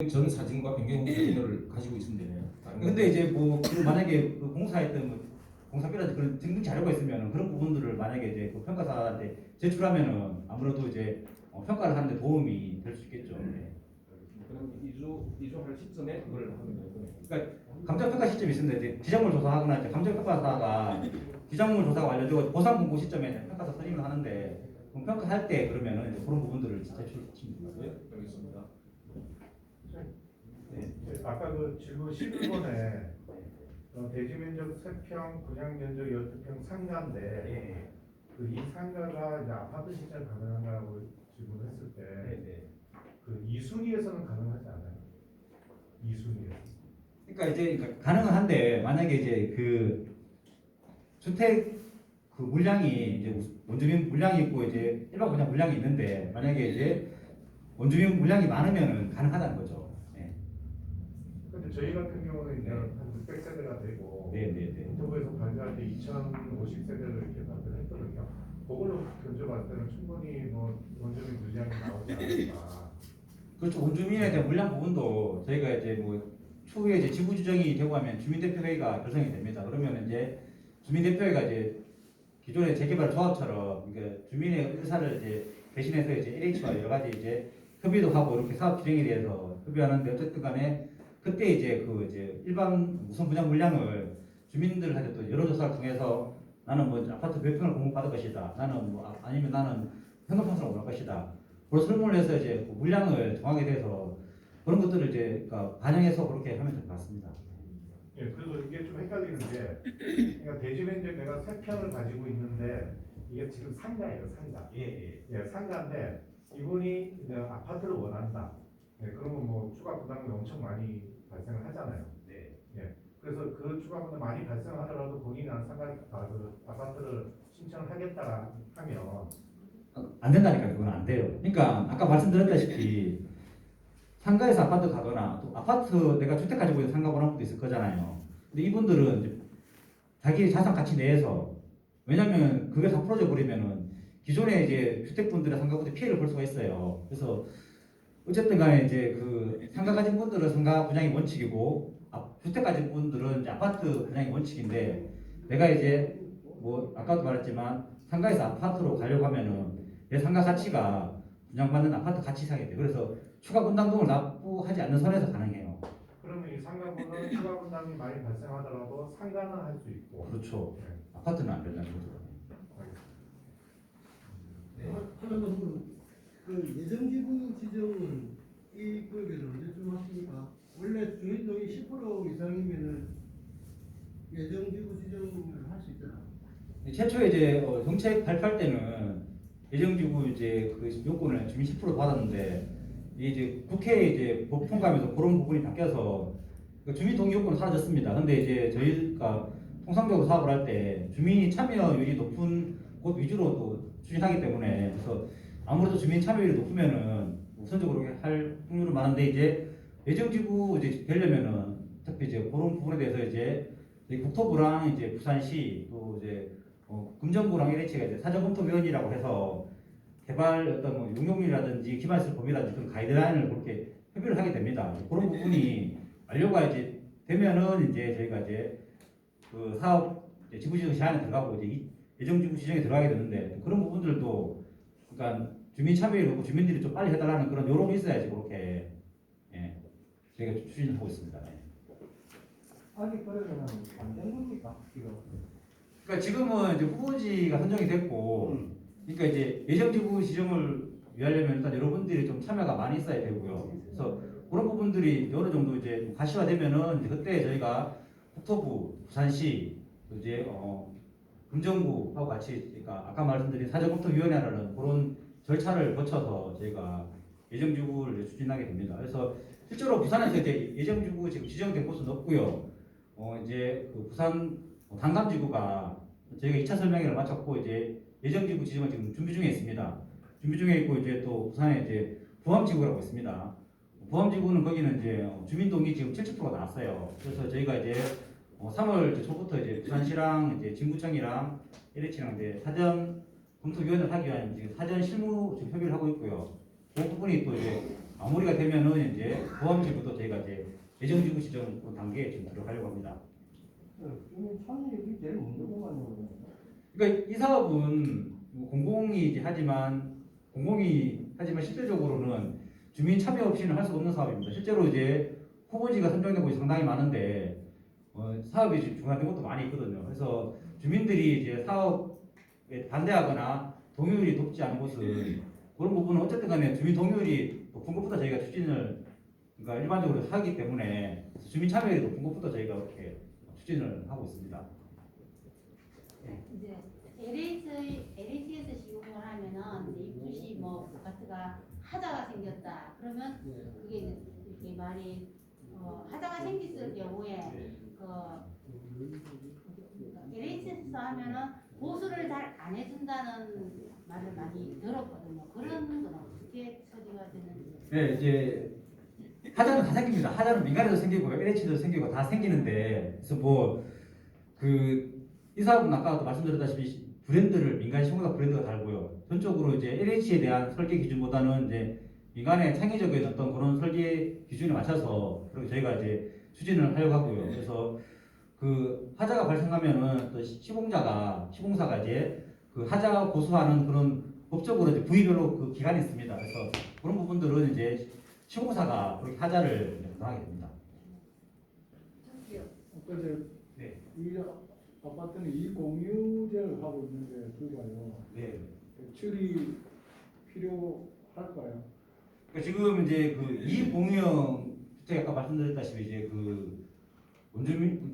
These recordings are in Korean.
전 사진과 변경 사진을 가지고 있으면 되네요. 근데 이제 그 만약에 그 공사했던 공사비라든지 그런 증빙 자료가 있으면 그런 부분들을 만약에 이제 그 평가사한테 제출하면은 아무래도 이제 평가를 하는데 도움이 될 수 있겠죠. 네. 그럼 이주할 시점에 그걸 하면 되는 거네요. 그러니까 감정평가 시점이 있습니다. 이제 지정물 조사하거나 이제 감정평가사가 지정물 조사가 완료되고 보상 공고 시점에 평가사 선임을 하는데 그럼 평가할 때 그러면은 이제 그런 부분들을 제출하시면 됩니다. 네, 알겠습니다. 네. 아까 그 질문 11번에 대지 면적 3평, 분양 면적 12평 상가인데 네. 그 이 상가가 이제 아파트 신청 가능한가라고 질문했을 때 네. 그 2순위에서는 가능하지 않아요? 2순위에서. 그러니까 가능은 한데 만약에 이제 그 주택 그 물량이 이제 원주민 물량이 있고 이제 일반 분양 물량이 있는데 만약에 이제 원주민 물량이 많으면은 가능하다는 거죠. 네. 근데 저희 같은 경우는 이제 네. 한 600세대가 되고 네. 인터뷰에서 발표할 때 2050세대를 이렇게 발표를 했거든요. 그걸로 견적할 때는 충분히 뭐 원주민 물량이 나오지 않을까. 그렇죠. 원주민에 대한 물량 부분도 저희가 이제 추후에 이제 지구 지정이 되고 하면 주민대표회의가 결성이 됩니다. 그러면 이제 주민대표회가 이제 기존의 재개발 조합처럼 그러니까 주민의 의사를 이제 대신해서 이제 LH와 여러 가지 이제 협의도 하고 이렇게 사업 진행에 대해서 협의하는데 어쨌든 간에 그때 이제 그 이제 일반 우선 분양 물량을 주민들한테 또 여론조사를 통해서 나는 뭐 아파트 몇 평을 공급받을 것이다. 나는 아니면 나는 현금평수로 올릴 것이다. 그런 설문을 해서 이제 그 물량을 정하게 돼서 그런 것들을 이제 그러니까 반영해서 그렇게 하면 될 것 같습니다. 예, 그래서 이게 좀 헷갈리는 게, 그러니까 대지 면적 내가 3평을 가지고 있는데 이게 지금 상가예요, 상가. 예, 상가인데 이분이 이제 아파트를 원한다. 예, 그러면 뭐 추가 부담이 엄청 많이 발생을 하잖아요. 예, 그래서 그 추가 부담 많이 발생하더라도 본인이 상가 아파트를 신청하겠다 하면 안 된다니까 그건 안 돼요. 그러니까 아까 말씀드렸다시피 상가에서 아파트 가거나 또 아파트 내가 주택 가지고 있는 상가 원하는 분도 있을 거잖아요. 근데 이분들은 이제 자기 자산 가치 내에서 왜냐하면 그게 다 풀어져 버리면은 기존에 이제 주택분들의 상가분들 피해를 볼 수가 있어요. 그래서 어쨌든 간에 이제 그 상가 가진 분들은 상가 분양이 원칙이고 주택 가진 분들은 이제 아파트 분양이 원칙인데 내가 이제 아까도 말했지만 상가에서 아파트로 가려고 하면은 내 상가 가치가 분양받는 아파트 가치 이상이 돼. 그래서 추가 분담금을 납부하지 않는 선에서 가능해요. 그러면 이 상가분은 추가 부담이 많이 발생하더라도 상가는 할 수 있고. 그렇죠. 예, 아파트는 안 된다는 거죠. 하나는 그 예정지구 지정은 이 구역에서 언제쯤 하십니까? 원래 주민등록이 10% 이상이면은 예정지구 지정을 할 수 있잖아. 최초에 이제 정책 발표할 때는 예정지구 이제 그 요건을 주민 10% 받았는데 이게 이제 국회에 이제 법 통과하면서 그런 부분이 바뀌어서 그 주민 동의 요건은 사라졌습니다. 근데 이제 저희가 통상적으로 사업을 할 때 주민이 참여율이 높은 곳 위주로 또 추진하기 때문에 그래서 아무래도 주민 참여율이 높으면은 우선적으로 할 확률은 많은데 이제 예정지구 이제 되려면은 특히 이제 그런 부분에 대해서 이제 국토부랑 이제 부산시 또 이제 금정구랑 LH가 이제 사전검토위원이라고 해서 개발 어떤 용역률이라든지 기반시설 범위라든지 그런 가이드라인을 그렇게 협의를 하게 됩니다. 그런 부분이 완료가 이제 되면은 이제 저희가 이제 그 사업 이제 지구지정 제한에 들어가고 이제 예정지구 지정에 들어가게 되는데 그런 부분들도 그러니까 주민 참여율이 높고 주민들이 좀 빨리 해달라는 그런 요론이 있어야지 그렇게 저희가 추진하고 있습니다. 아직 그러면 안 된 겁니까? 지금? 그러니까 지금은 이제 후보지가 선정이 됐고, 그러니까 이제 예정지구 지정을 위하려면 일단 여러분들이 좀 참여가 많이 있어야 되고요. 그래서 그런 부분들이 어느 정도 이제 가시화되면은 이제 그때 저희가 국토부, 부산시, 또 이제 금정구하고 같이 그러니까 아까 말씀드린 사전검토위원회라는 그런 절차를 거쳐서 저희가 예정지구를 추진하게 됩니다. 그래서 실제로 부산에서 이제 예정지구 지금 지정된 곳은 없고요. 이제 그 부산 단감지구가 저희가 2차 설명회를 마쳤고 이제 예정지구 지정을 지금 준비 중에 있습니다. 준비 중에 있고 이제 또 부산에 이제 부암지구라고 있습니다. 부암지구는 거기는 이제 주민동의 지금 70%가 나왔어요. 그래서 저희가 이제 3월 초부터 이제 부산시랑 이제 진구청이랑 LH랑 이제 사전 검토위원회를 하기 위한 지금 사전 실무 지금 협의를 하고 있고요. 그 부분이 또 이제 마무리가 되면은 이제 보암지구도 저희가 이제 예정지구 지정 단계에 지금 들어가려고 합니다. 주민 참여율이 제일 문제구만요. 그러니까 이 사업은 뭐 공공이 하지만 실질적으로는 주민 참여 없이는 할 수 없는 사업입니다. 실제로 이제 후보지가 선정된 곳이 상당히 많은데 사업이 지금 중단된 것도 많이 있거든요. 그래서 주민들이 이제 사업에 반대하거나 동의율이 높지 않은 곳은 그런 부분은 어쨌든 간에 주민 동의율이 높은 것부터 저희가 추진을 그러니까 일반적으로 하기 때문에 주민 참여율이 높은 것부터 저희가 이렇게 추진을 하고 있습니다. 이제 LH에서 시공을 하면은 이제 입주시 뭐 아파트가 하자가 생겼다. 그러면 그게 이렇게 말이 하자가 생겼을 경우에 LH에서 하면은 보수를 잘 안 해준다는 말을 많이 들었거든요. 그런 건 어떻게 처리가 되는지. 네, 이제 하자는 다 생깁니다. 하자는 민간에도 생기고 LH도 생기고 다 생기는데 그래서 뭐 이 사업은 아까도 말씀드렸다시피 브랜드를 민간 시공사 브랜드가 달고요. 전적으로 이제 LH에 대한 설계 기준보다는 이제 민간의 창의적인 어떤 그런 설계 기준에 맞춰서 그렇게 저희가 이제 추진을 하려고 하고요. 그래서 그 하자가 발생하면은 또 시공사가 이제 그 하자가 고수하는 그런 법적으로 이제 부위별로 그 기간이 있습니다. 그래서 그런 부분들은 이제 시공사가 그렇게 하자를 담당하게 됩니다. 아까 네. 이 아파트는 이 공유제를 하고 있는데 불과요. 네. 대출이 필요할까요? 그러니까 지금 이제 그 이공유형 주택 아까 말씀드렸다시피 이제 그 원주민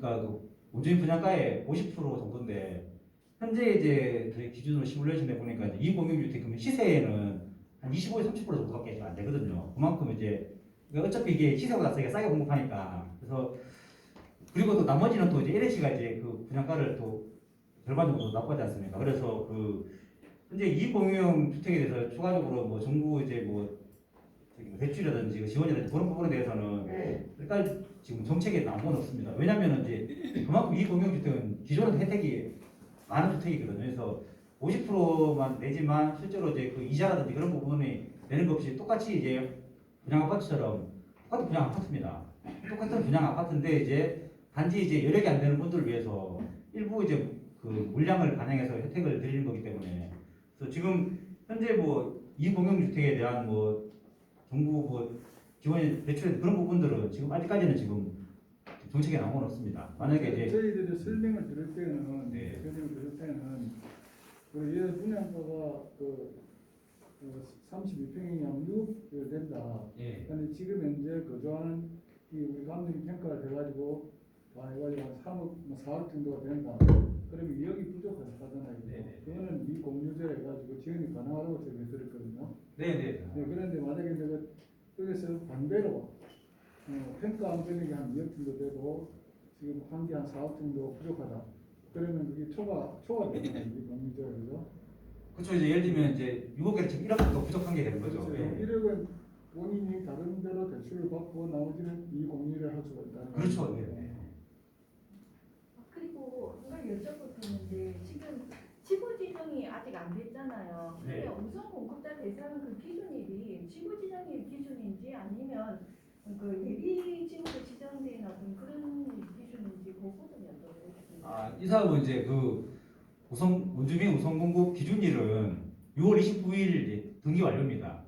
분양가의 50% 정도인데 현재 이제 저희 기준으로 시뮬레이션해 보니까 이제 이공유형 주택 시세에는 한 25에서 30% 정도밖에 안 되거든요. 그만큼 이제 어차피 이게 시세보다 싸게 공급하니까 그래서 그리고 또 나머지는 또 이제 LH가 이제 그 분양가를 또 절반 정도 납부하지 않습니까? 그래서 그 현재 이공유형 주택에 대해서 추가적으로 뭐 정부 이제 뭐 대출이라든지 지원이라든지 그런 부분에 대해서는 일단 지금 정책에 나온 건 없습니다. 왜냐하면 이제 그만큼 이공유형 주택은 기존의 혜택이 많은 주택이거든요. 그래서 50%만 내지만 실제로 이제 그 이자라든지 그런 부분이 내는 것 없이 똑같이 이제 분양 아파트처럼 똑같은 분양 아파트입니다. 똑같은 분양 아파트인데 이제 단지 이제 여력이 안 되는 분들을 위해서 일부 이제 그 물량을 반영해서 혜택을 드리는 거기 때문에 그래서 지금 현재 뭐 이공용 주택에 대한 뭐 정부 뭐 지원 대출에 그런 부분들은 지금 아직까지는 지금 정책에 나온 건 없습니다. 만약에 이제 저희들이 설명을 들을 때는 네. 우리 얘 분양가가 32평이면 6 된다. 예. 근데 지금 현재 거주하는 이 우리 감독이 평가가 돼가지고 다 해가지고 한 3억, 4억 정도가 된다. 그러면 2억이 부족하잖아요. 네네. 그거는 이 공유제 해가지고 지원이 가능하다고 저희가 들었거든요. 네네. 네, 그런데 만약에 내가 여기서 반대로 평가 안 되는 게 한 2억 정도 되고 지금 한 개 한 4억 정도 부족하다. 그러면 그게 초과 되잖아요. 이 공유제에서. 그렇죠. 이제 예를 들면 이제 6억에 지금 1억 정도 부족한 게 되는 거죠. 그렇죠. 예. 1억은 본인이 다른 데로 대출을 받고 나머지는 이 공유를 할 수가 있다는 그렇죠. 거죠. 예. 그리고 이걸 여쭤볼 텐데 지금 지구 지정이 아직 안 됐잖아요. 근데 네. 우선 공급자 대상은 그 기준일이 지구 지정일 기준인지 아니면 그 예비 지구로 지정된 어떤 그런 기준인지 그 부분이 어떠세요? 이 사업은 이제 그 원주민 우선 공급 기준일은 6월 29일 이제 등기 완료입니다.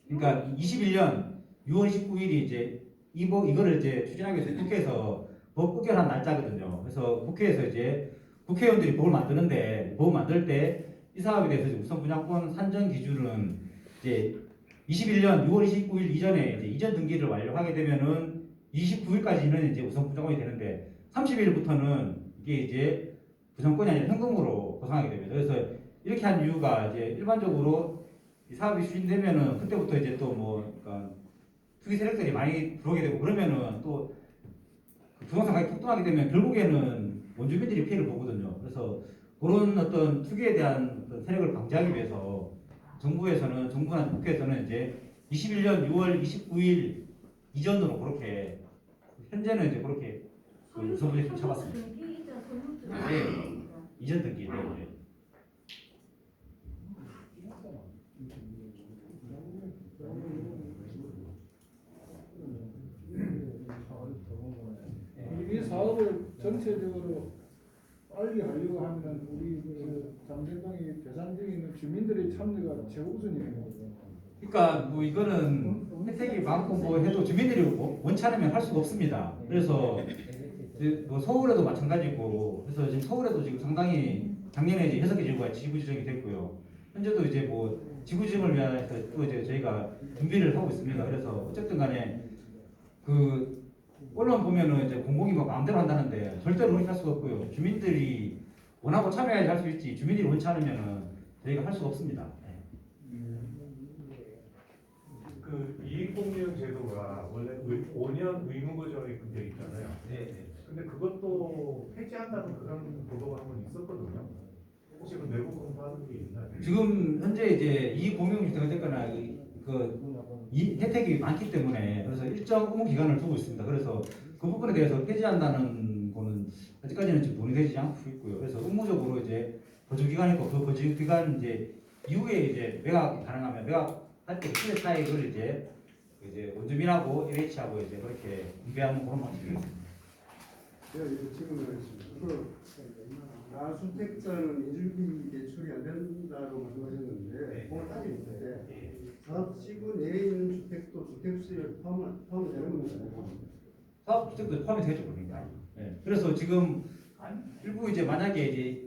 그러니까 21년 6월 29일이 이제 이거를 이제 추진하기 위해서 국회에서 법 의결한 날짜거든요. 그래서 국회에서 이제 국회의원들이 법을 만드는데 법을 만들 때 이 사업에 대해서 이제 우선 분양권 산정 기준은 이제 21년 6월 29일 이전에 이제 이전 등기를 완료하게 되면은 29일까지는 이제 우선 분양권이 되는데 30일부터는 이게 이제 분양권이 아니라 현금으로 보상하게 됩니다. 그래서 이렇게 한 이유가 이제 일반적으로 이 사업이 추진되면은 그때부터 이제 또 뭐 그러니까 투기 세력들이 많이 들어오게 되고 그러면은 또 그 부동산 가격이 폭등하게 되면 결국에는 원주민들이 피해를 보거든요. 그래서 그런 어떤 투기에 대한 어떤 세력을 방지하기 위해서 정부나 국회에서는 이제 21년 6월 29일 이전으로 그렇게 현재는 이제 그렇게 그 우선 분양을 잡았습니다. 네. 이전 등기. 네. 사업을 전체적으로 빨리 하려고 하면 우리 그 장전동이 대상지에 있는 주민들의 참여가 최우선이에요. 그러니까 뭐 이거는 혜택이 많고 뭐 해도 주민들이 원치 않으면 할 수가 없습니다. 그래서 이제 뭐 서울에도 마찬가지고, 그래서 지금 서울에도 지금 상당히 작년에 이제 6개 지구가 지구 지정이 됐고요. 현재도 이제 뭐 지구 지정을 위해서 또 이제 저희가 준비를 하고 있습니다. 그래서 어쨌든 간에 그 언론 보면은 이제 공공이 뭐 마음대로 한다는데 절대로 그렇게 할 수가 없고요. 주민들이 원하고 참여해야지 할 수 있지, 주민들이 원치 않으면은 저희가 할 수가 없습니다. 그 이익공유형 제도가 원래 5년 의무구조에 되어 있잖아요. 네. 근데 그것도 폐지한다는 그런 보도가 한 번 있었거든요. 혹시 그 내부 검토하는 게 있나요? 지금 현재 이제 이 공용주택 어쨌거나 이 혜택이 많기 때문에 그래서 일정 의무 기간을 두고 있습니다. 그래서 그 부분에 대해서 폐지한다는 거는 아직까지는 지금 논의되지 않고 있고요. 그래서 의무적으로 이제 거주 기간이 있고 그 거주 기간 이제 이후에 이제 매각이 가능하면 매각할 때 시세 차익을 이제 원주민하고 LH하고 이제 그렇게 분배하는 그런 방식이었습니다. 제가 이제 질문을 하겠습니다. 그 다주택자는 이주비 대출이 안 된다고 말씀하셨는데 그걸 따지고 있을 때 사업지구 내에 있는 주택도 주택수에 포함되는 건가요? 사업주택도 포함이 되죠, 그러니까. 네. 그래서 지금 일부 이제 만약에 이제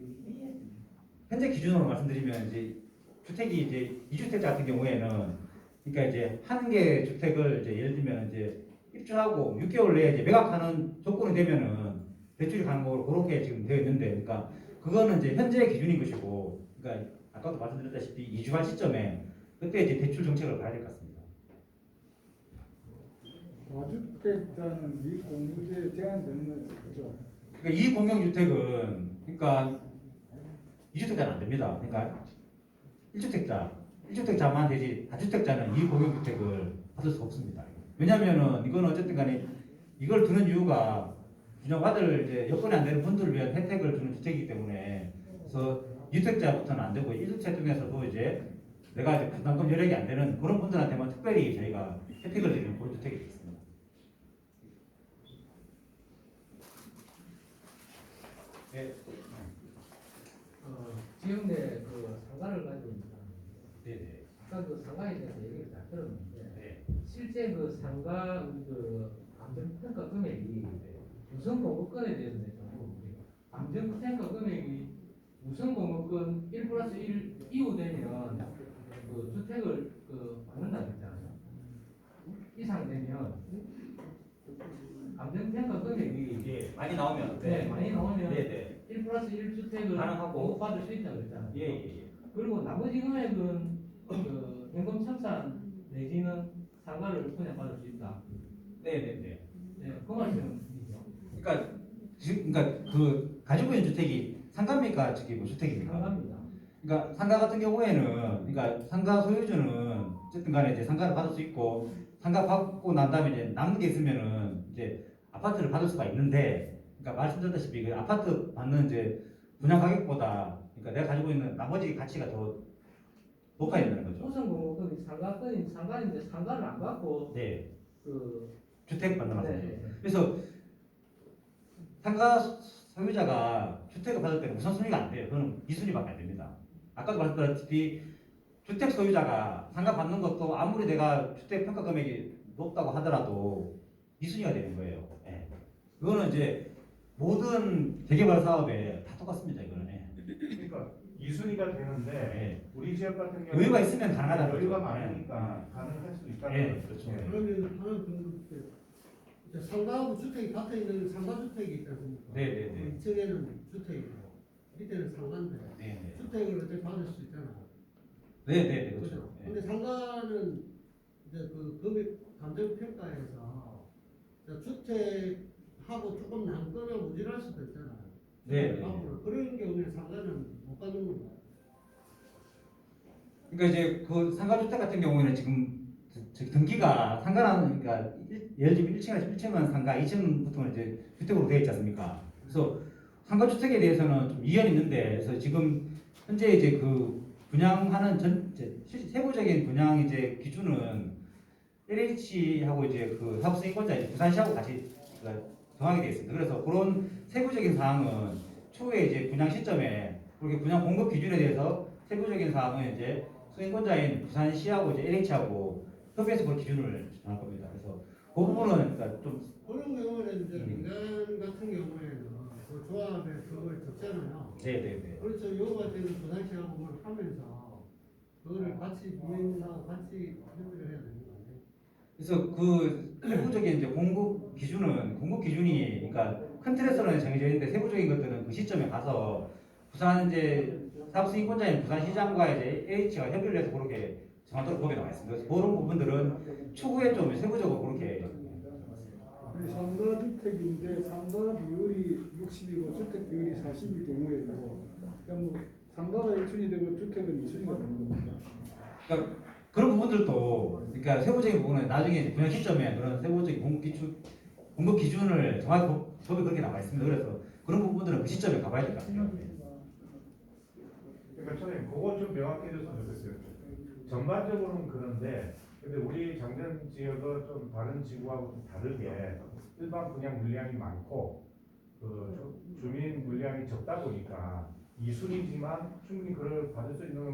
현재 기준으로 말씀드리면 이제 주택이 이제 2주택자 같은 경우에는 그러니까 이제 한 개 주택을 이제 예를 들면 이제 입주하고 6개월 내에 이제 매각하는 조건이 되면은 대출이 가는 거로 그렇게 지금 되어 있는데, 그러니까 그거는 이제 현재 기준인 것이고, 그러니까 아까도 말씀드렸다시피 이주할 시점에 그때 이제 대출 정책을 봐야 될 것 같습니다. 다주택자는 이 공유제에 제한되는 거죠. 그러니까 이 공용주택은 그러니까 2주택자는 안 됩니다. 그러니까 1주택자만 되지 다주택자는 이 공용주택을 받을 수 없습니다. 왜냐하면은 이거는 어쨌든 간에 이걸 두는 이유가 분양받을 이제 여건이 안 되는 분들을 위한 혜택을 주는 주택이기 때문에, 그래서 2주택자부터는 안 되고 1주택 중에서도 이제 내가 이제 부담금 여력이 안 되는 그런 분들한테만 특별히 저희가 혜택을 드리는 그런 주택이 있습니다. 네. 지역 내 그 상가를 가지고 있는 사람. 네네. 아까 그 상가에 대해서 얘기를 잘 들었는데 네. 실제 그 상가 그 감정평가 금액이 우선 공급권에 대해서 감정평가 금액이 우선 공급권 1+1 이후 되면 그 주택을 그 받는다 그랬잖아요. 이상 되면 감정평가 금액이 예, 많이 나오면 많이 나오면 네네. 1+1 주택을 가능하고 받을 수 있다 그랬잖아요. 예. 그리고 나머지 금액은 그 현금 청산 내지는 상가를 분양받을 수 있다. 네네네. 네, 그 말씀이죠. 그러니까 그 가지고 있는 주택이 상가입니까, 저기 뭐 주택입니까? 상가입니다. 그러니까 상가 같은 경우에는 그러니까 상가 소유주는 어쨌든 간에 이제 상가를 받을 수 있고, 상가 받고 난 다음에 이제 남는 게 있으면은 이제 아파트를 받을 수가 있는데, 그러니까 말씀드렸다시피 그 아파트 받는 이제 분양 가격보다 그러니까 내가 가지고 있는 나머지 가치가 더 높아야 된다는 거죠. 우선 공급권이 상가인데 상가를 안 갖고 네. 그 주택 받는 말이죠. 네. 그래서 상가 소유자가 주택을 받을 때는 우선순위가 안 돼요. 그건 2순위밖에 안 됩니다. 아까도 말씀드렸다시피 주택 소유자가 상가 받는 것도 아무리 내가 주택 평가 금액이 높다고 하더라도 2순위가 되는 거예요. 예. 그거는 이제 모든 재개발 사업에 다 똑같습니다. 이거는. 예. 그러니까 2순위가 되는데 예. 우리 지역 같은 경우 여유가 있으면 가능하다는 여유가 거죠. 많으니까 가능할 수 있다는 예, 거죠. 그렇죠. 예. 그러면 하나 더 상가하고 주택이 같아 있는 상가주택이 있지 않습니까? 네네네. 2층에는 주택이고 밑에는 상가인데 네. 주택을 어떻게 받을 수 있잖아요. 네네. 그렇죠. 그렇죠. 예. 근데 상가는 이제 그 금액 감정평가에서 주택하고 조금 남거나 모자랄 수도 있잖아요. 네. 그런 경우에 상가는 못 받는 건가요? 그러니까 이제 그 상가주택 같은 경우에는 지금 등기가 상가라는, 그러니까 예를 들면 1층은 상가, 2층부터는 이제 주택으로 되어 있지 않습니까? 그래서 상가주택에 대해서는 좀 이견이 있는데, 그래서 지금 현재 이제 그 분양하는 세부적인 분양 이제 기준은 LH하고 이제 그 사업승인권자 부산시하고 같이 정하게 되어 있습니다. 그래서 그런 세부적인 사항은 추후에 이제 분양 시점에 그렇게 분양 공급 기준에 대해서 세부적인 사항은 이제 수행권자인 부산시하고 이제 LH하고 협의해서 그 기준을 정할 겁니다. 그래서 그 부분은 그러니까 좀 그런 경우는 이제 민간 같은 경우에는 그 조합에 그걸 적잖아요. 네네네. 그렇죠. 요거 같은 부산시하고 뭘 하면서 그거를 같이 비행하고 같이 협의를 해야 되는 거 아니에요? 그래서 그 세부적인 이제 공급 기준이 그러니까 큰 틀에서는 정해져 있는데 세부적인 것들은 그 시점에 가서 부산 이제 사업 수익권자인 부산시장과 이제 H가 협의를 해서 그렇게 정하도록 거기에 나와 있습니다. 그래서 그런 부분들은 추후에 좀 세부적으로 그렇게 상가 주택인데 상가 비율이 60이고 주택 비율이 40일 경우에도 그냥 뭐 상가가 1순위 되고 주택은 2순위가 되는 겁니다. 그러니까 그런 부분들도 그러니까 세부적인 부분은 나중에 이제 분양 시점에 그런 세부적인 공급 기준을 정할 법이 그렇게 나와 있습니다. 그래서 그런 부분들은 그 시점에 가봐야 될 것 같아요. 그러니까 저는 그거 좀 명확해졌으면 좋겠어요. 전반적으로는 그런데 근데 우리 장전 지역은 좀 다른 지구하고 좀 다르게 일반 분양 물량이 많고 그 주민 물량이 적다 보니까 이순이지만 충분히 그걸 받을 수 있는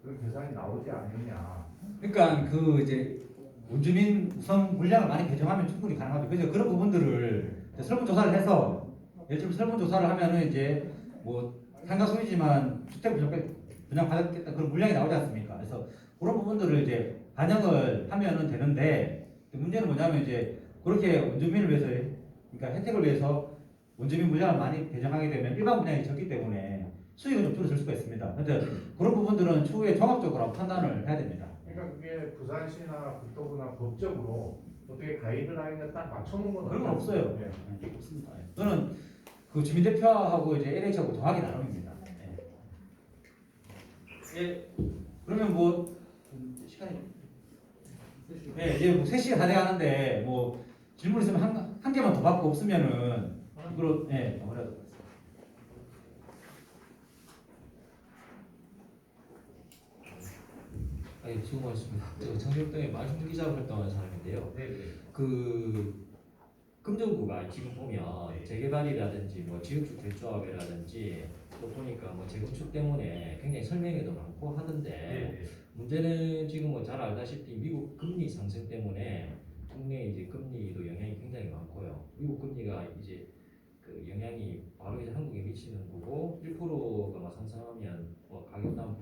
그런 계산이 나오지 않느냐. 그러니까 그 이제 원주민 우선 물량을 많이 배정하면 충분히 가능하죠. 그래서 그런 부분들을 설문조사를 해서 예를 들면 설문조사를 하면은 이제 뭐 상가 소유지만 주택 분양 받았겠다 그런 물량이 나오지 않습니까? 그래서 그런 부분들을 이제 반영을 하면은 되는데 문제는 뭐냐면 이제 그렇게 원주민을 위해서 그러니까 혜택을 위해서 원주민 물량을 많이 배정하게 되면 일반 분양이 적기 때문에 수익은 좀 줄어들 수가 있습니다. 그런데 그런 부분들은 추후에 종합적으로 판단을 해야 됩니다. 그러니까 그게 부산시나 국토부나 법적으로 어떻게 가이드라인을 딱 맞춰놓은 건 그런 건 없어요. 네. 없습니다. 저는 그 주민대표하고 이제 LH하고 정확히 나눕니다. 예. 그러면 뭐 시간이 네, 이제 뭐 3시가 다 돼가는데 뭐 질문 있으면 한 개만 더 받고 없으면은 이걸로 마무리하도록 하겠습니다. 예, 수고하셨습니다. 저 청정동에 만성 기자 활동하는 사람인데요. 그 금정구가 지금 보면 재개발이라든지 뭐 지역주택조합이라든지 또 보니까 뭐 재건축 때문에 굉장히 설명회도 많고 하는데 문제는 지금 뭐 잘 알다시피 미국 금리 상승 때문에 국내 이제 금리도 영향이 굉장히 많고요. 미국 금리가 이제 그 영향이 바로 이제 한국에 미치는 거고 1%가 막 상승하면 뭐 가격당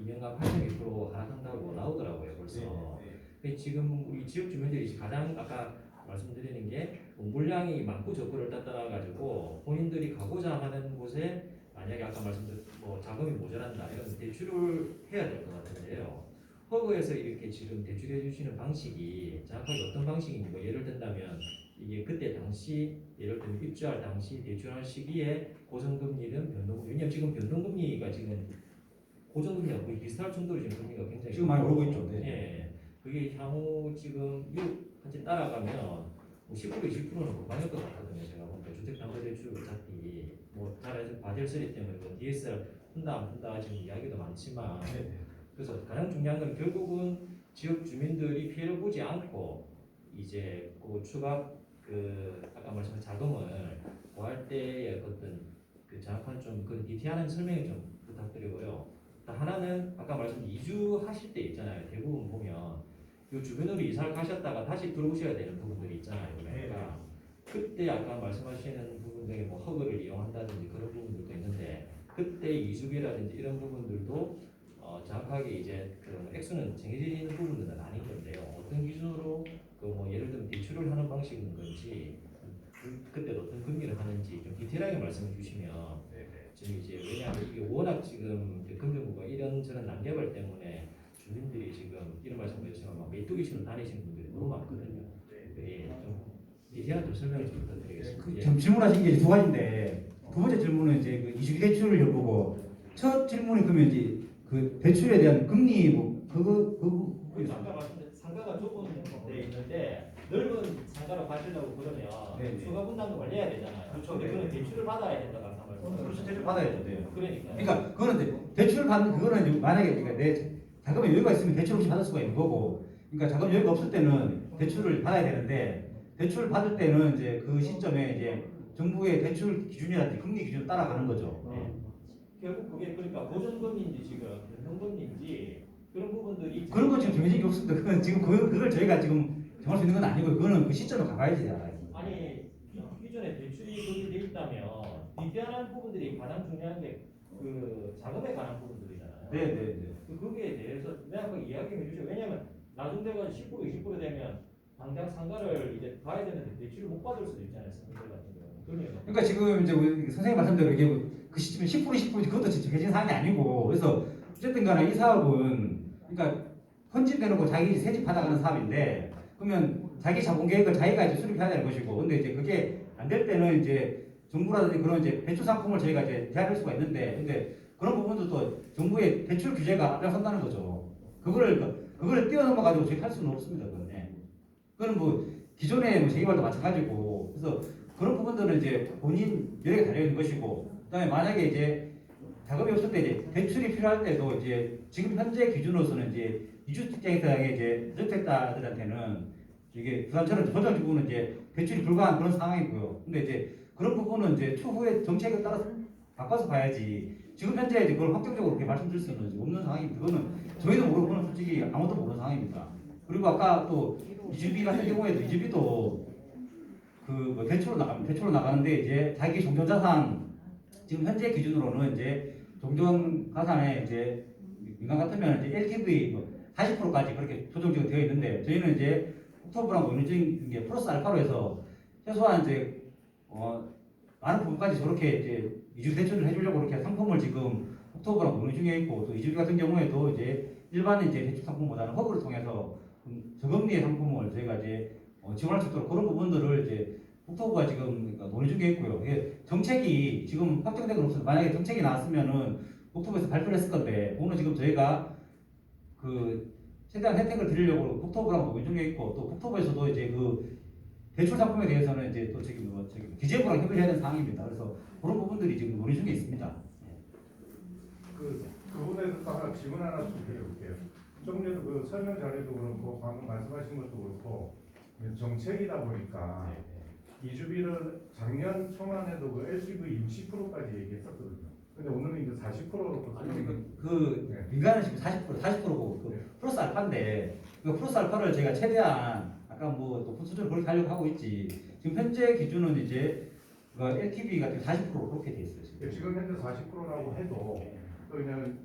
2년간 8.2% 하락한다고 나오더라고요 벌써. 근데 지금 우리 지역 주민들이 가장 아까 말씀드리는 게 물량이 많고 적고를 따라 가지고 본인들이 가고자 하는 곳에 만약에 아까 말씀드린 뭐 자금이 모자란다 이런 대출을 해야 될 것 같은데요. 허그에서 이렇게 지금 대출해 주시는 방식이 정확하게 어떤 방식인지 뭐 예를 든다면 이게 그때 당시 예를 들면 입주할 당시 대출할 시기에 고정금리든 변동금리 왜냐면 지금 변동금리가 지금 고정금리가 거의 비슷할 정도로 지금 금리가 굉장히 지금 많이 오르고 있죠. 네. 예, 그게 향후 지금 미국 같이 따라가면 뭐 10% 20%는 못 받을 것 같거든요. 제가 보니까 주택담보대출 어차피 뭐 잘해서 바젤3 때문에 뭐 DSR 푼다 안 푼다 지금 이야기도 많지만 그래서 가장 중요한 건 결국은 지역 주민들이 피해를 보지 않고 이제 그 추가 그 아까 말씀한 자금을 구할 때의 어떤 그 정확한 좀 그 디테일한 설명을 좀 부탁드리고요. 또 하나는 아까 말씀드린 이주하실 때 있잖아요. 대부분 보면 이 주변으로 이사를 가셨다가 다시 들어오셔야 되는 부분들이 있잖아요. 그러니까 그때 아까 말씀하시는 부분 중에 뭐 허그를 이용한다든지 그런 부분들도 있는데 그때 이주비라든지 이런 부분들도 정확하게 이제 그 액수는 정해져 있는 부분들은 아닌 건데요. 어떤 기준으로 그 뭐 예를 들면 대출을 하는 방식인 건지 그때도 어떤 금리를 하는지 좀 디테일하게 말씀해 주시면 지금 이제 왜냐하면 이게 워낙 지금 이제 금융부가 이런저런 난개발 때문에 주민들이 지금 이런 말씀드렸지만 막 메뚜기 치러 다니시는 분들이 너무 많거든요. 예, 좀 디테일한 좀 설명을 좀 부탁드리겠습니다. 지금 질문하신 게 두 가지인데 두 번째 질문은 이제 그 이주기 대출을 여부고 첫 질문이 그러면 이제 그 대출에 대한 금리 뭐 그거 아까 말씀드린 상가가 좁은 데 있는데 넓은 상가로 가시려고 그러면 추가 분담도 관리해야 되잖아요. 그렇죠. 근데 그건 대출을 받아야 된다고 아까 말씀드렸죠. 그렇죠. 대출 받아야죠. 네. 그러니까 그거는 이제 대출을 받는 그거는 이제 만약에 그러니까 내 자금에 여유가 있으면 대출 없이 받을 수가 있는 거고, 그러니까 자금 여유가 없을 때는 대출을 받아야 되는데 대출 받을 때는 이제 그 시점에 이제 정부의 대출 기준이라든지 금리 기준을 따라가는 거죠. 결국 그게 그러니까 보존금인지 지금 변동금인지 그런 부분들이 그런 건 지금 정해진 게 없습니다. 그건 지금 그걸 저희가 지금 정할 수 있는 건 아니고 그거는 그 시점을 가봐야지 알아요. 아니 기존에 대출이 그렇게 돼 있다면 비대안한 부분들이 가장 중요한 게 그 자금에 관한 부분들이잖아요. 네네네. 거기에 대해서 내가 그 이야기해 주죠. 왜냐하면 나중대가 10% 20% 되면 당장 상가를 이제 봐야 되는데 대출을 못 받을 수도 있잖아요. 상가들 같은 경우. 그러니까 지금 이제 우리 선생님 말씀대로 이게 그 시점에 10% 그것도 정해진 사항이 아니고 그래서 어쨌든 간에 이 사업은 그러니까 헌집해놓고 자기 새집 받아가는 사업인데 그러면 자기 자본 계획을 자기가 이제 수립해야 되는 것이고 근데 이제 그게 안 될 때는 이제 정부라든지 그런 이제 대출 상품을 저희가 이제 대할 수가 있는데 근데 그런 부분도 또 정부의 대출 규제가 앞장선다는 거죠. 그거를 뛰어넘어 가지고 저희 할 수는 없습니다. 그건. 그거는 뭐 기존의 뭐 재개발도 마찬가지고 그래서 그런 부분들은 이제 본인 여력에 달려 있는 것이고 그다음에 만약에 이제 자금이 없을 때 이제 대출이 필요할 때도 이제 지금 현재 기준으로서는 이제 이주택자의 이제 저주택자들한테는 이게 부산처럼 조정지구는 이제 대출이 불가한 그런 상황이고요. 근데 이제 그런 부분은 이제 추후에 정책에 따라서 바꿔서 봐야지. 지금 현재 이제 그걸 확정적으로 그렇게 말씀드릴 수는 없는 상황입니다. 그거는 저희도 모르고 그건 솔직히 아무도 모르는 상황입니다. 그리고 아까 또 이주비 같은 경우에도 이주비도 그뭐 대출로 나가는데 이제 자기 종전자산 지금 현재 기준으로는 이제 종전자산에 이제 민간 같으면 이제 LTV 40%까지 그렇게 조정지가 되어 있는데 저희는 이제 옥토브랑 원리적인 게 플러스 알파로 해서 최소한 이제 많은 부분까지 저렇게 이제 이주 대출을 해주려고 이렇게 상품을 지금 옥토브랑 논의 중에 있고 또 이주비 같은 경우에도 이제 일반 이제 대출 상품보다는 허브를 통해서 저금리의 상품을 저희가 이제 지원할 수 있도록 그런 부분들을 이제 국토부가 지금 논의 중에 있고요. 이게 정책이 지금 확정된 건 없어서 만약에 정책이 나왔으면은 국토부에서 발표를 했을 건데 오늘 지금 저희가 그 최대한 혜택을 드리려고 국토부랑 논의 중에 있고 또 국토부에서도 이제 그 대출 상품에 대해서는 이제 또 저기 기재부랑 협의를 해야 되는 상황입니다. 그래서 그런 부분들이 지금 논의 중에 있습니다. 그 부분에서 하나 질문 하나 좀 드려볼게요. 조금 전에 그 설명 자료도 그렇고 방금 말씀하신 것도 그렇고 정책이다 보니까 이주비를 작년 초반에도 그 LTV 60%까지 얘기했었거든요. 근데 오늘은 이제 40%로 민간은 지금 40%고 그 플러스 알파인데 그 플러스 알파를 제가 최대한 아까 뭐 높은 수준을 그렇게 하려고 하고 있지. 지금 현재 기준은 이제 그 LTV 같은 40%로 그렇게 돼 있어요. 지금 현재 40%라고 해도 또 그냥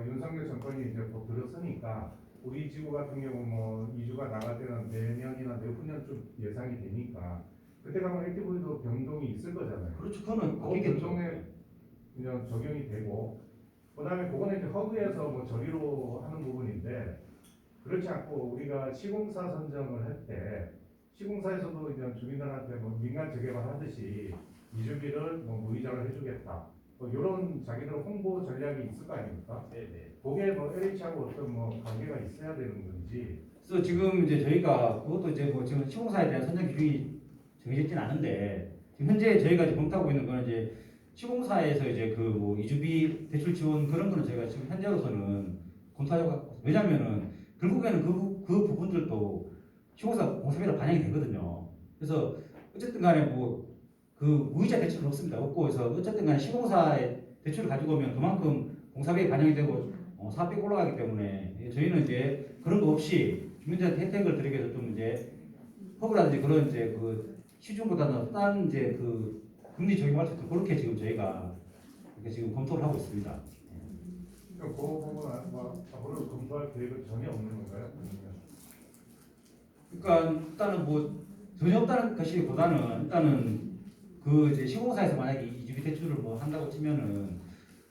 윤석열 정권이 이제 곧 들었으니까 우리 지구 같은 경우 뭐 이주가 나갈 때는 내년이나 내후년쯤 예상이 되니까 그때 가면 LTV도 변동이 있을 거잖아요. 그렇죠. 그거는 그 변동에 그냥 적용이 되고 그다음에 그거는 이제 허브에서 뭐 저리로 하는 부분인데 그렇지 않고 우리가 시공사 선정을 할 때 시공사에서도 이제 주민들한테 뭐 민간 재개발 하듯이 이주비를 뭐 무이자로 해주겠다. 뭐 이런 자기들 홍보 전략이 있을 거 아닙니까? 네네. 그게 뭐 LH하고 어떤 뭐 관계가 있어야 되는 건지. 그래서 지금 이제 저희가 그것도 이제 뭐 지금 시공사에 대한 선정 기준이 정해졌진 않은데 지금 현재 저희가 이제 검토하고 있는 거는 이제 시공사에서 이제 그 뭐 이주비 대출 지원 그런 거는 저희가 지금 현재로서는 검토하려고 하고 왜냐면은 결국에는 그 부분들도 시공사 공사비로 반영이 되거든요. 그래서 어쨌든 간에 뭐 그 무이자 대출은 없습니다. 없고 그래서 어쨌든 간에 시공사에 대출을 가지고 오면 그만큼 공사비에 반영이 되고 사업비가 올라가기 때문에 저희는 이제 그런 거 없이 주민들한테 혜택을 드리기 위해서 좀 이제 허브라든지 그런 이제 그 시중보다는 딴 이제 그 금리 적용할 수 있도록 그렇게 지금 저희가 이렇게 지금 검토를 하고 있습니다. 그 부분 앞으로 검토할 계획은 전혀 없는 건가요? 그러니까 일단은 뭐 전혀 없다는 것이보다는 일단은 그 이제 시공사에서 만약에 이주비 대출을 뭐 한다고 치면은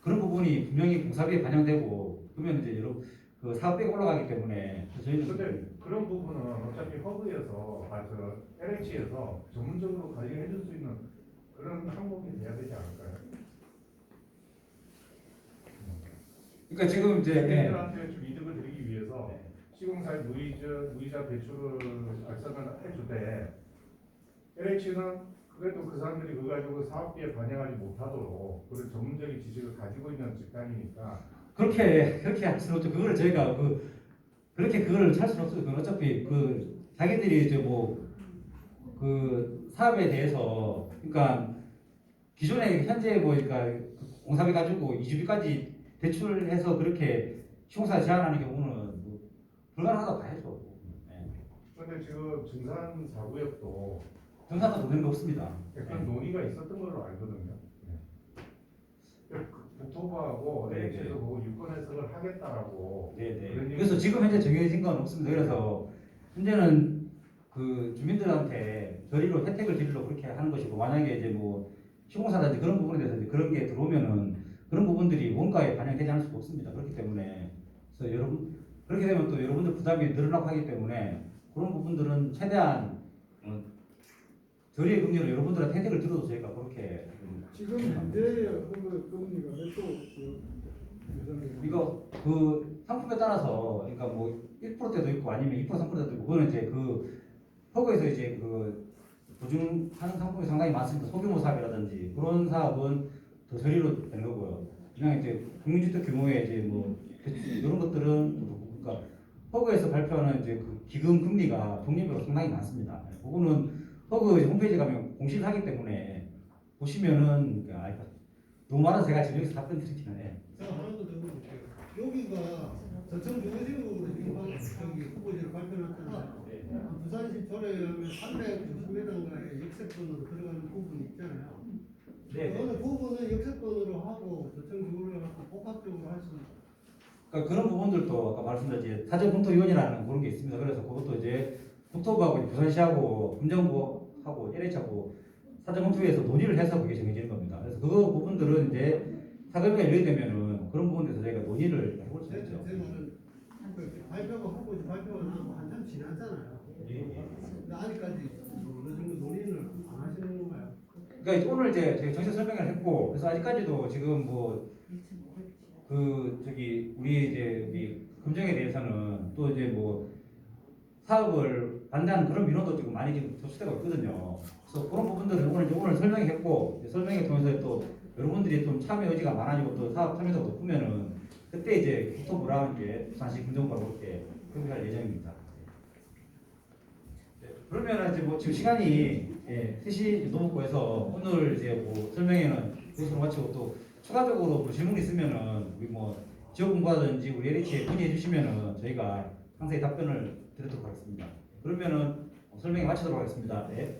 그런 부분이 분명히 공사비에 반영되고 그러면 이제 여러 그 사업비가 올라가기 때문에 저희는 근데 그런 부분은 어차피 허브에서 LH에서 전문적으로 관리해 줄 수 있는 그런 항목이 돼야 되지 않을까요? 그러니까 지금 이제 시민들한테 좀 이득을 드리기 위해서 시공사의 무이자 대출을 알선을 해줄 때 LH는 그래도 그 사람들이 그거 가지고 사업비에 반영하지 못하도록 그런 전문적인 지식을 가지고 있는 집단이니까 그렇게 할 수는 없죠. 그거를 저희가 그렇게 그걸 할 수는 없어요. 그건 어차피 그 자기들이 이제 뭐 그 사업에 대해서 그러니까 기존에 현재 뭐 그러니까 공사비 가지고 이주비까지 대출해서 그렇게 시공사 제한하는 경우는 뭐 불가능하다고 봐야죠. 네. 근데 지금 증산 4구역도 정상도 보는 게 없습니다. 약간 논의가 있었던 걸로 알거든요. 국토부하고 네, LH에서 네. 보고 유권 해석을 하겠다라고. 네네. 그런 그래서 얘기- 지금 현재 정해진 건 없습니다. 그래서 현재는 그 주민들한테 저리로 혜택을 드리려고 그렇게 하는 것이고 만약에 이제 뭐 시공사라든지 그런 부분에 대해서 이제 그런 게 들어오면은 그런 부분들이 원가에 반영되지 않을 수가 없습니다. 그렇기 때문에 그래서 여러분 그렇게 되면 또 여러분들 부담이 늘어나고 하기 때문에 그런 부분들은 최대한 저리의 금리로 여러분들한테 혜택을 들어도 저희가 그렇게 지금 현재 그 금리가 몇도 이거 그 상품에 따라서 그러니까 뭐 1%대도 있고 아니면 2% 3%대도 있고 그거는 이제 그 허그에서 이제 그 보증하는 상품이 상당히 많습니다. 소규모 사업이라든지 그런 사업은 더 저리로 되는 거고요. 그냥 이제 국민주택 규모의 이제 뭐 이런 것들은 그러니까 허그에서 발표하는 이제 그 기금 금리가 종류별로 상당히 많습니다. 그거는 허그 홈페이지 가면 공시하기 때문에 보시면은 너무 많아서 제가 지금 여기서 답변 드리기는 해. 제가 하나 더 물어볼게요. 여기가 저청 중앙지역으로 지금 저기 후보지를 발표했잖아요. 부산시 조례에 의하면 390m가의 역세권으로 들어가는 부분이 있잖아요. 네. 어느 부분은 역세권으로 하고 저청 주거를 갖고 복합적으로 할 수 있는. 그러니까 그런 부분들도 아까 말씀드린 사전검토위원회라는 그런 게 있습니다. 그래서 그것도 이제 국토부하고 부산시하고 금정부하고 LH하고 사전검토위에서 논의를 해서 그게 정해지는 겁니다. 그래서 그 부분들은 이제 사업이 연료되면은 그런 부분에서 저희가 논의를 해볼 수 있죠. 제 말은 그 발표가 후보지 발표가 나고 한참 지났잖아요. 근데 아직까지 어느 정도 논의를 안 하시는 건가요? 그러니까 오늘 이제 저희 정식 설명을 했고 그래서 아직까지도 지금 뭐 그 저기 우리 이제 우리 금정에 대해서는 또 이제 뭐 사업을 반대하는 그런 민원도 지금 많이 지금 접수되고 있거든요. 그래서 그런 부분들을 오늘 설명했고 설명을 통해서 또 여러분들이 좀 참여 의지가 많아지고 또 사업 참여도가 높으면은 그때 이제 국토부랑 이제 부산시 금정부하고 이렇게 협의할 예정입니다. 네, 그러면 이제 뭐 지금 시간이 3시 넘었고 해서 오늘 이제 뭐 설명회는 여기서 마치고 또 추가적으로 뭐 질문 있으면은 우리 뭐 지역 공부하든지 우리 LH에 문의해 주시면은 저희가 상세히 답변을 드리도록 하겠습니다. 그러면은 설명회 마치도록 하겠습니다. 네.